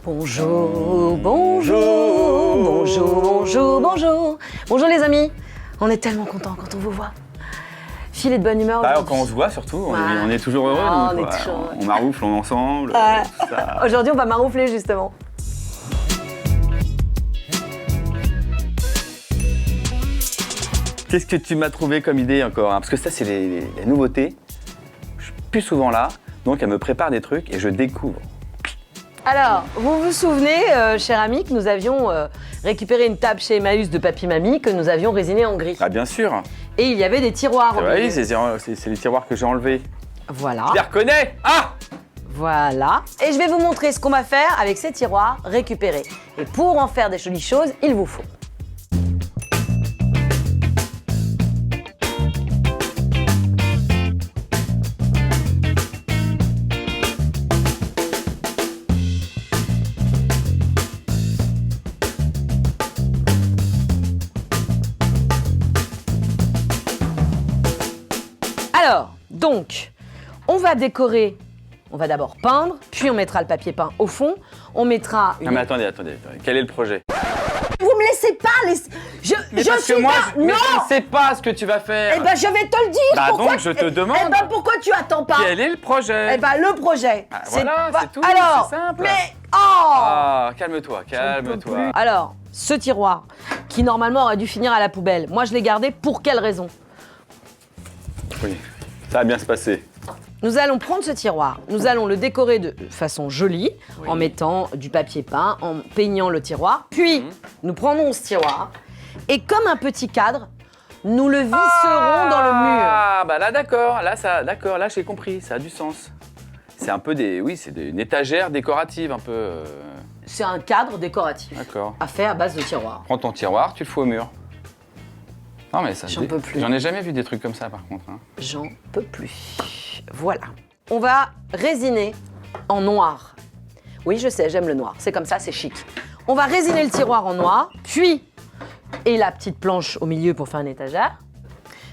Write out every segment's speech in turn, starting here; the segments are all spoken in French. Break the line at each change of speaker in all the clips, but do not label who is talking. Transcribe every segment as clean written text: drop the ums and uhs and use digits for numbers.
Bonjour, bonjour, bonjour, bonjour, bonjour. Bonjour les amis, on est tellement contents quand on vous voit. Filet de bonne humeur aujourd'hui.
Quand on se voit surtout, on est toujours heureux. On maroufle ensemble. Tout ça.
Aujourd'hui on va maroufler justement.
Qu'est-ce que tu m'as trouvé comme idée encore, hein? Parce que ça c'est les nouveautés. Je suis plus souvent là, donc elle me prépare des trucs et je découvre.
Alors, vous vous souvenez, cher ami, que nous avions récupéré une table chez Emmaüs de Papy Mamie que nous avions résinée en gris.
Ah bien sûr.
Et il y avait des tiroirs.
Oui, c'est les tiroirs que j'ai enlevés.
Voilà.
Je les reconnais. Ah!
Voilà. Et je vais vous montrer ce qu'on va faire avec ces tiroirs récupérés. Et pour en faire des jolies choses, il vous faut. Alors, donc, on va décorer, on va d'abord peindre, puis on mettra le papier peint au fond, on mettra une...
Non mais attendez. Quel est le projet?
Vous me laissez pas laisser... Je
ne sais pas ce que tu vas faire.
Eh ben, je vais te le dire.
Bah
pourquoi...
donc, je te demande.
Eh ben, pourquoi tu attends pas?
Quel est le projet?
Eh ben, le projet.
Voilà, c'est tout,
Alors,
c'est simple.
mais... Oh!
Ah, calme-toi.
Alors, ce tiroir, qui normalement aurait dû finir à la poubelle, moi je l'ai gardé pour quelle raison?
Oui, ça va bien se passer.
Nous allons prendre ce tiroir, nous allons le décorer de façon jolie, en mettant du papier peint, en peignant le tiroir. Puis, nous prendrons ce tiroir et comme un petit cadre, nous le visserons dans le mur.
Ah, bah là d'accord, là j'ai compris, ça a du sens. C'est un peu c'est une étagère décorative un peu.
C'est un cadre décoratif.
D'accord.
Fait à base de tiroir.
Prends ton tiroir, tu le fous au mur. Non mais ça.
J'en peux plus.
J'en ai jamais vu des trucs comme ça par contre. Hein.
J'en peux plus. Voilà. On va résiner en noir. Oui, je sais, j'aime le noir. C'est comme ça, c'est chic. On va résiner le tiroir en noir, puis et la petite planche au milieu pour faire une étagère.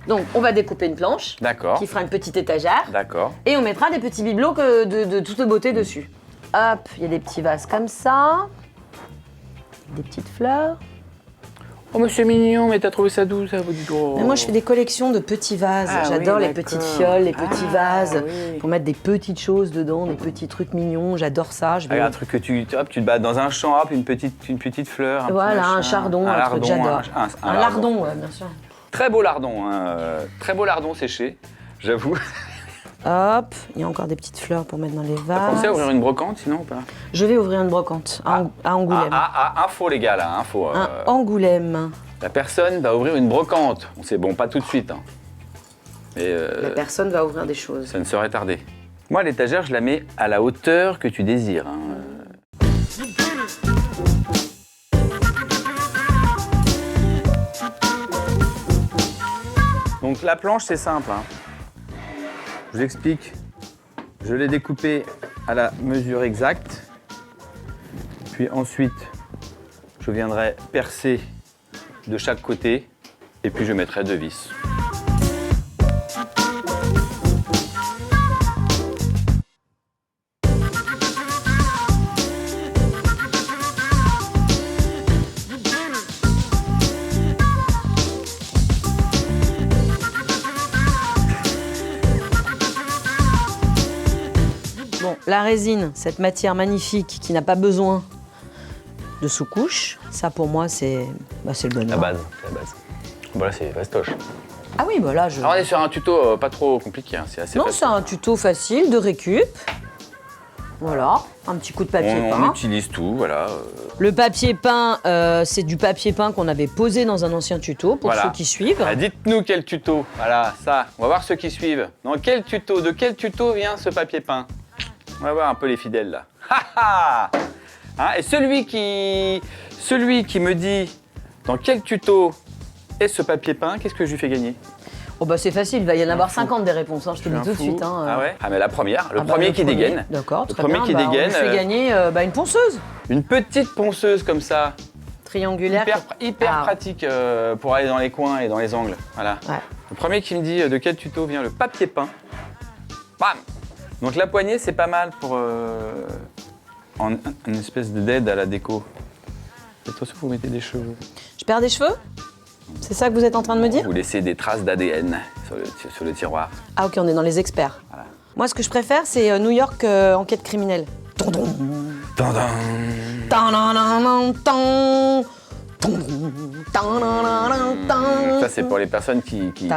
Donc, on va découper une planche.
D'accord.
Qui fera une petite étagère.
D'accord.
Et on mettra des petits bibelots de toute beauté dessus. Hop, il y a des petits vases comme ça. Des petites fleurs.
Oh mais c'est mignon, mais t'as trouvé ça d'où ça, vous dites?
Mais moi, je fais des collections de petits vases. J'adore les petites fioles, les petits vases.
Oui.
Pour mettre des petites choses dedans, des petits trucs mignons. J'adore ça.
Un truc que tu te bats dans un champ, hop, une petite fleur.
Voilà, un chardon, un truc, j'adore. Un lardon, ouais, bien sûr.
Très beau lardon, hein. Très beau lardon séché, j'avoue.
Hop, il y a encore des petites fleurs pour mettre dans les vases.
T'as pensé à ouvrir une brocante sinon ou pas?
Je vais ouvrir une brocante à Angoulême.
Info les gars là, info.
Angoulême.
La personne va ouvrir une brocante. C'est bon, pas tout de suite. Hein. Mais
La personne va ouvrir des choses.
ça ne saurait tarder. Moi, l'étagère, je la mets à la hauteur que tu désires. Hein. Donc la planche, c'est simple. Hein. Je vous explique. Je l'ai découpée à la mesure exacte. Puis ensuite, je viendrai percer de chaque côté. Et puis je mettrai 2 vis.
Bon, la résine, cette matière magnifique qui n'a pas besoin de sous-couche, ça pour moi c'est le bonheur.
La base. Voilà, c'est fastoche.
Ah oui, bah là je...
Alors on est sur un tuto pas trop compliqué, hein. C'est assez
Non,
facile.
c'est un tuto facile de récup. Voilà, un petit coup de papier
On
peint.
utilise tout, voilà.
Le papier peint, c'est du papier peint qu'on avait posé dans un ancien tuto pour
Voilà.
ceux qui suivent.
Ah, dites-nous quel tuto. Voilà, ça. On va voir ceux qui suivent. De quel tuto vient ce papier peint? On va voir un peu les fidèles là. Hein, et celui qui me dit dans quel tuto est ce papier peint, qu'est-ce que je lui fais gagner?
Oh bah c'est facile, il va y en avoir 50 des réponses, hein, je te le dis tout de suite. Hein.
Ah ouais? Ah mais la première, le
Ah bah,
premier qui dégaine.
D'accord,
Le
très
premier
bien.
qui
Bah,
dégaine.
On lui fait gagner une ponceuse
Une petite ponceuse comme ça.
triangulaire.
Hyper
Ah.
pratique pour aller dans les coins et dans les angles. Voilà.
Ouais.
Le premier qui me dit de quel tuto vient le papier peint. Bam! Donc la poignée, c'est pas mal en une espèce d'aide à la déco. Faites attention, vous mettez des cheveux.
Je perds des cheveux? C'est ça que vous êtes en train de me dire?
Vous laissez des traces d'ADN sur le tiroir.
Ah ok, on est dans les experts.
Voilà.
Moi, ce que je préfère, c'est New York enquête criminelle. Tondon.
Tadam.
Tanananantan. Tondon. Tanananantan.
Ça, c'est pour les personnes qui veillent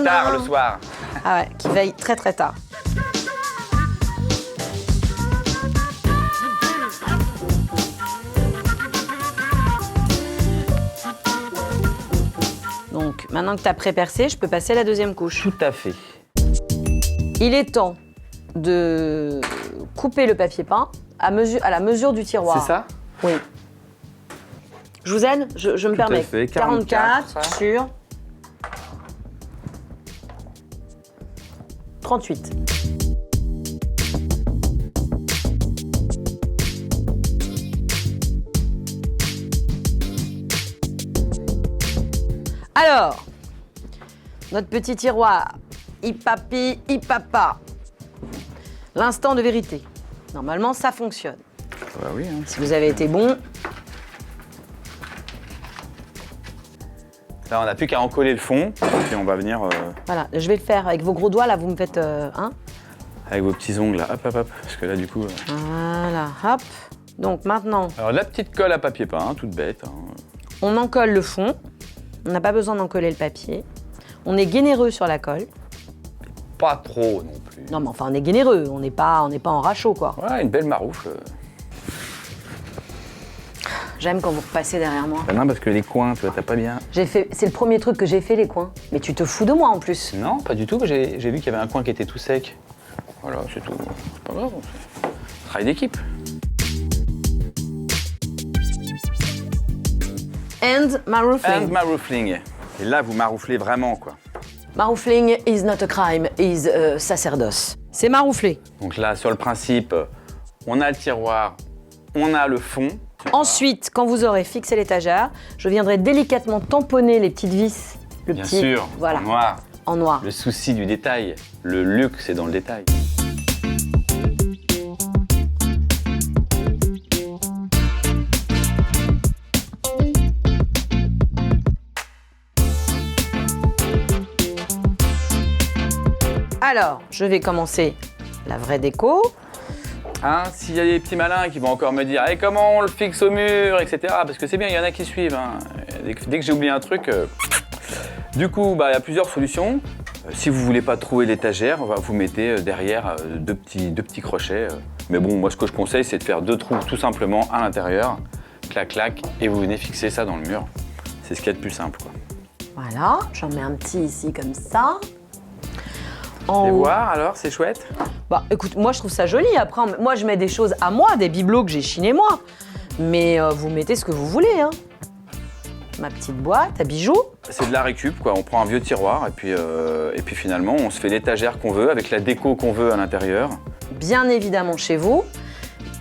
tard le soir.
Ah ouais, qui veillent très très tard. Donc, maintenant que tu as pré-percé, je peux passer à la deuxième couche.
Tout à fait.
Il est temps de couper le papier peint à la mesure du tiroir.
C'est ça?
Oui. Je vous aide? Je me
Tout à
permets.
fait.
44 sur 38. Alors, notre petit tiroir, Hipapi, Hipapa. L'instant de vérité. Normalement, ça fonctionne.
Bah oui. Hein.
Si vous avez été bon,
Là, on n'a plus qu'à encoller le fond, puis on va venir
voilà, je vais le faire avec vos gros doigts, là, vous me faites
avec vos petits ongles, là, hop, hop, hop, parce que là, du coup...
Voilà, hop. Donc maintenant,
Alors, la petite colle à papier peint, toute bête. Hein.
on encolle le fond. On n'a pas besoin d'encoller le papier. On est généreux sur la colle.
Pas trop, non plus.
Non, mais enfin, on est généreux. On n'est pas en rachot, quoi.
Voilà, une belle maroufle.
J'aime quand vous repassez derrière moi.
Bah non, parce que les coins, tu vois, t'as pas bien...
C'est le premier truc que j'ai fait, les coins. Mais tu te fous de moi, en plus.
Non, pas du tout. J'ai vu qu'il y avait un coin qui était tout sec. Voilà, c'est tout. C'est pas grave. C'est travail d'équipe.
And maroufling.
And maroufling. Et là, vous marouflez vraiment, quoi.
Maroufling is not a crime, is a sacerdoce. C'est maroufler.
Donc là, sur le principe, on a le tiroir, on a le fond.
Ensuite, quand vous aurez fixé l'étagère, je viendrai délicatement tamponner les petites vis.
Bien sûr,
voilà,
en noir.
en noir.
Le souci du détail. Le luxe, c'est dans le détail.
Alors, je vais commencer la vraie déco.
Hein, s'il y a des petits malins qui vont encore me dire hey, comment on le fixe au mur, etc. Parce que c'est bien, il y en a qui suivent. Hein. Dès que j'ai oublié un truc... Du coup, bah, il y a plusieurs solutions. Si vous voulez pas trouver l'étagère, vous mettez derrière deux petits crochets. Mais bon, moi ce que je conseille, c'est de faire 2 trous tout simplement à l'intérieur. Clac, clac, et vous venez fixer ça dans le mur. C'est ce qu'il y a de plus simple, quoi.
Voilà, j'en mets un petit ici comme ça.
Et voir alors, c'est chouette.
Bah écoute, moi je trouve ça joli. Après, moi je mets des choses à moi, des bibelots que j'ai chinés moi. Mais vous mettez ce que vous voulez, hein. Ma petite boîte à bijoux.
C'est de la récup, quoi. On prend un vieux tiroir et puis finalement, on se fait l'étagère qu'on veut avec la déco qu'on veut à l'intérieur.
Bien évidemment, chez vous,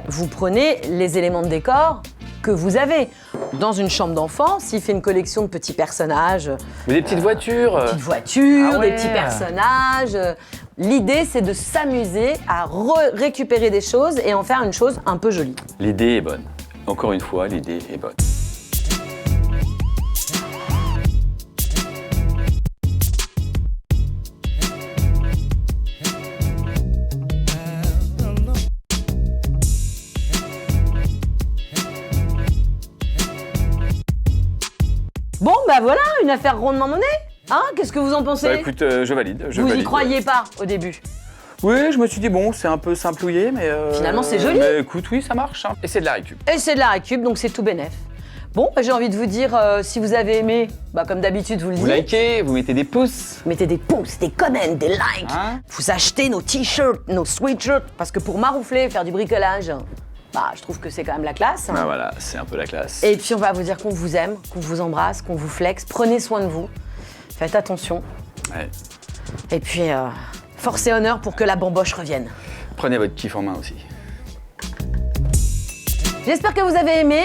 vous prenez les éléments de décor que vous avez. Dans une chambre d'enfant, s'il fait une collection de petits personnages...
Mais des petites voitures.
Des petites voitures,
Ah ouais.
des petits personnages. L'idée, c'est de s'amuser à récupérer des choses et en faire une chose un peu jolie.
L'idée est bonne. Encore une fois, l'idée est bonne.
Bon, bah voilà, une affaire rondement menée. Hein, qu'est-ce que vous en pensez?
Bah écoute, je valide.
Vous y croyez pas au début?
Oui, je me suis dit, bon, c'est un peu simplouillé, mais...
Finalement, c'est joli.
Mais écoute, oui, ça marche. Hein. Et c'est de la récup.
Et c'est de la récup, donc c'est tout bénef. Bon, bah, j'ai envie de vous dire, si vous avez aimé, bah, comme d'habitude, vous le
Vous
dites.
likez, vous mettez des pouces.
Mettez des pouces, des comments, des likes.
Hein?
Vous achetez nos t-shirts, nos sweatshirts. Parce que pour maroufler, faire du bricolage, bah, je trouve que c'est quand même la classe.
Bah voilà, c'est un peu la classe.
Et puis on va vous dire qu'on vous aime, qu'on vous embrasse, qu'on vous flex. Prenez soin de vous. Faites attention.
Ouais.
Et puis, force et honneur pour que la bamboche revienne.
Prenez votre kiff en main aussi.
J'espère que vous avez aimé.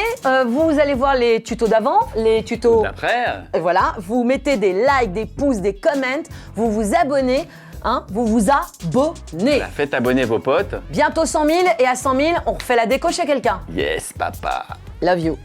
Vous allez voir les tutos d'avant, les tutos...
D'après,
Et voilà, vous mettez des likes, des pouces, des comments, vous vous abonnez. Hein, vous vous abonnez.
Voilà, faites abonner vos potes.
Bientôt 100 000 et à 100 000, on refait la déco chez quelqu'un.
Yes, papa.
Love you.